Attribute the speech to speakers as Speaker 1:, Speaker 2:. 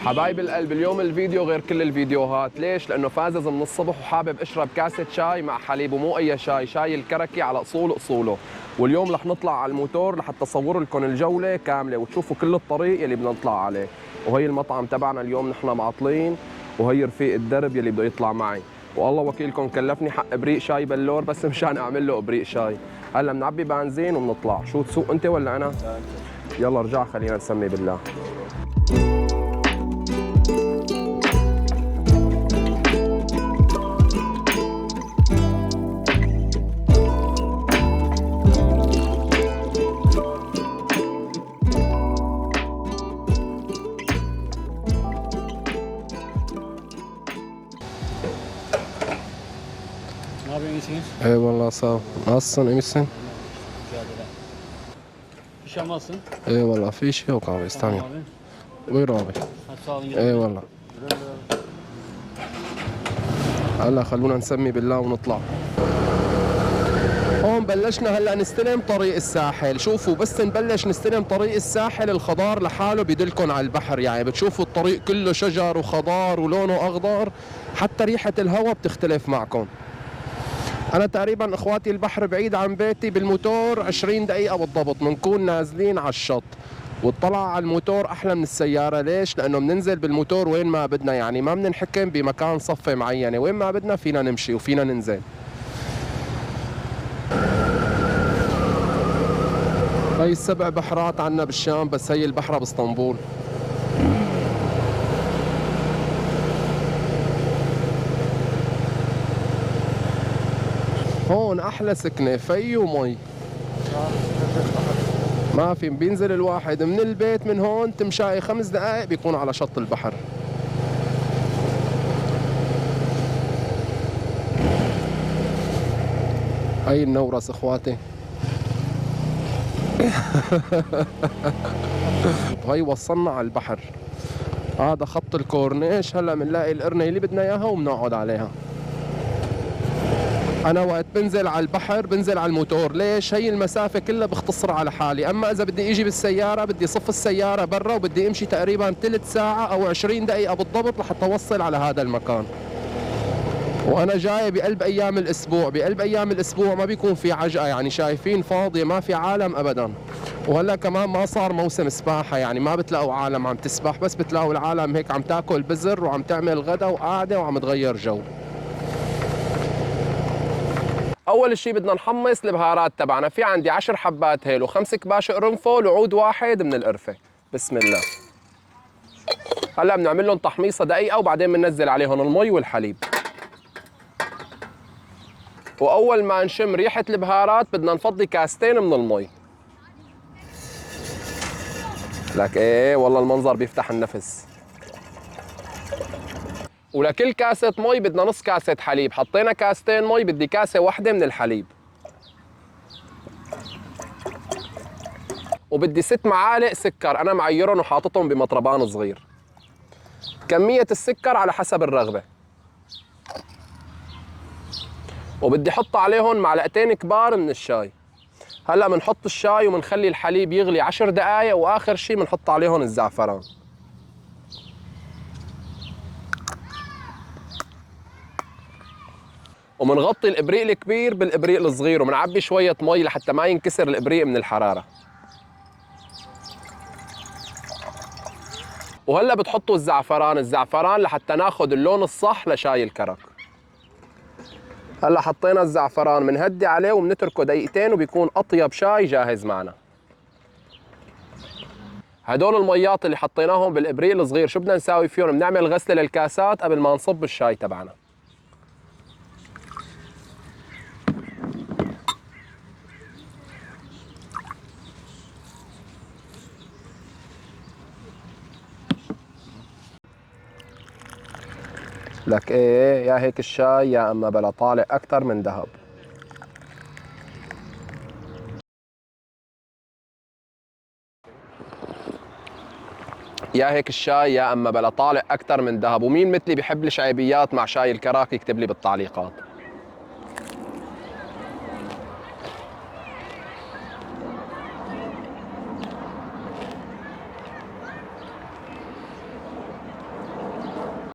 Speaker 1: حبايب القلب، اليوم الفيديو غير كل الفيديوهات. ليش؟ لأنه فازز من الصبح وحابب أشرب كاسة شاي مع حليب، ومو أي شاي، شاي الكركي على أصوله. واليوم رح نطلع على الموتور لحتى أصور لكم الجولة كاملة وتشوفوا كل الطريق يلي بدنا نطلع عليه. وهي المطعم تبعنا اليوم نحن معطلين، وهي رفيق الدرب يلي بده يطلع معي. والله وكيلكم كلفني حق ابريق شاي بلور بس مشان أعمل له ابريق شاي. هلا بنعبي بنزين وبنطلع. شو تسوق أنت ولا أنا؟ يلا ارجع خلينا نسمي بالله.
Speaker 2: Ne yapıyorsun iyisiniz?
Speaker 1: Eyvallah, sağ ol. Nasılsın, iyi misin?
Speaker 2: Mücadele. İş yapmazsın.
Speaker 1: Eyvallah, في شيء yok abi, istemiyorum.
Speaker 2: Abi.
Speaker 1: Buyur abi.
Speaker 2: Hadi sağ olun.
Speaker 1: Eyvallah. هلا خلونا نسمي بالله ونطلع. هون بلشنا هلا نستلم طريق الساحل. شوفوا بس نبلش نستلم طريق الساحل الخضار لحاله بيدلكم على البحر، يعني بتشوفوا الطريق كله شجر وخضار ولونه اخضر، حتى ريحة الهواء بتختلف معكم. أنا تقريبا إخواتي البحر بعيد عن بيتي، بالموتور 20 دقيقة بالضبط بنكون نازلين على الشط. والطلعة على الموتور أحلى من السيارة. ليش؟ لأنه بننزل بالموتور وين ما بدنا، يعني ما بننحكم بمكان صفة معينة، وين ما بدنا فينا نمشي وفينا ننزل. هي السبع بحرات عنا بالشام، بس هي البحرة باسطنبول. هون احلى سكنه، في ومي. ما في، بينزل الواحد من البيت من هون تمشاي 5 دقائق بيكون على شط البحر. هي النورس اخواتي. وهي وصلنا على البحر. هذا خط الكورنيش. هلا بنلاقي القرنة اللي بدنا اياها وبنقعد عليها. أنا وقت بنزل على البحر بنزل على الموتور. ليش؟ هي المسافة كلها بختصر على حالي. أما إذا بدي إجي بالسيارة بدي صف السيارة برا وبدي أمشي تقريبا ثلث ساعة أو 20 دقيقة بالضبط لحتى أوصل على هذا المكان. وأنا جاي بقلب أيام الأسبوع. بقلب أيام الأسبوع ما بيكون في عجقة، يعني شايفين فاضية ما في عالم أبدا. وهلا كمان ما صار موسم سباحة، يعني ما بتلاقوا عالم عم تسبح، بس بتلاقوا العالم هيك عم تاكل بزر وعم تعمل غدا وقاعدة وعم تغير جو. اول شيء بدنا نحمص البهارات تبعنا. في عندي 10 حبات هيل و5 كباش قرنفل وعود واحد من القرفه. بسم الله. هلا بنعمل لهم تحميصه دقيقه وبعدين بننزل عليهم المي والحليب. واول ما نشم ريحه البهارات بدنا نفضي كاستين من المي. لك ايه والله المنظر بيفتح النفس. ولكل كاسة مي بدنا نص كاسة حليب. حطينا كاستين مي بدي كاسة واحدة من الحليب. وبدي 6 معالق سكر، أنا معيرهم وحاططهم بمطربان صغير. كمية السكر على حسب الرغبة. وبدي حط عليهم معلقتين كبار من الشاي. هلا بنحط الشاي وبنخلي الحليب يغلي 10 دقايق، وآخر شي بنحط عليهم الزعفران. ومنغطي الابريق الكبير بالابريق الصغير ومنعبي شويه مي لحتى ما ينكسر الابريق من الحراره. وهلا بتحطوا الزعفران لحتى ناخذ اللون الصح لشاي الكرك. هلا حطينا الزعفران بنهدي عليه وبنتركه دقيقتين وبيكون اطيب شاي جاهز معنا. هدول الميات اللي حطيناهم بالابريق الصغير شو بدنا نساوي فيهم؟ بنعمل غسله للكاسات قبل ما نصب الشاي تبعنا. لك ايه، يا هيك الشاي يا اما بلا طالع اكثر من ذهب. يا هيك الشاي يا اما بلا طالع اكثر من ذهب. ومين مثلي بيحب الشعيبيات مع شاي الكراك يكتب لي بالتعليقات.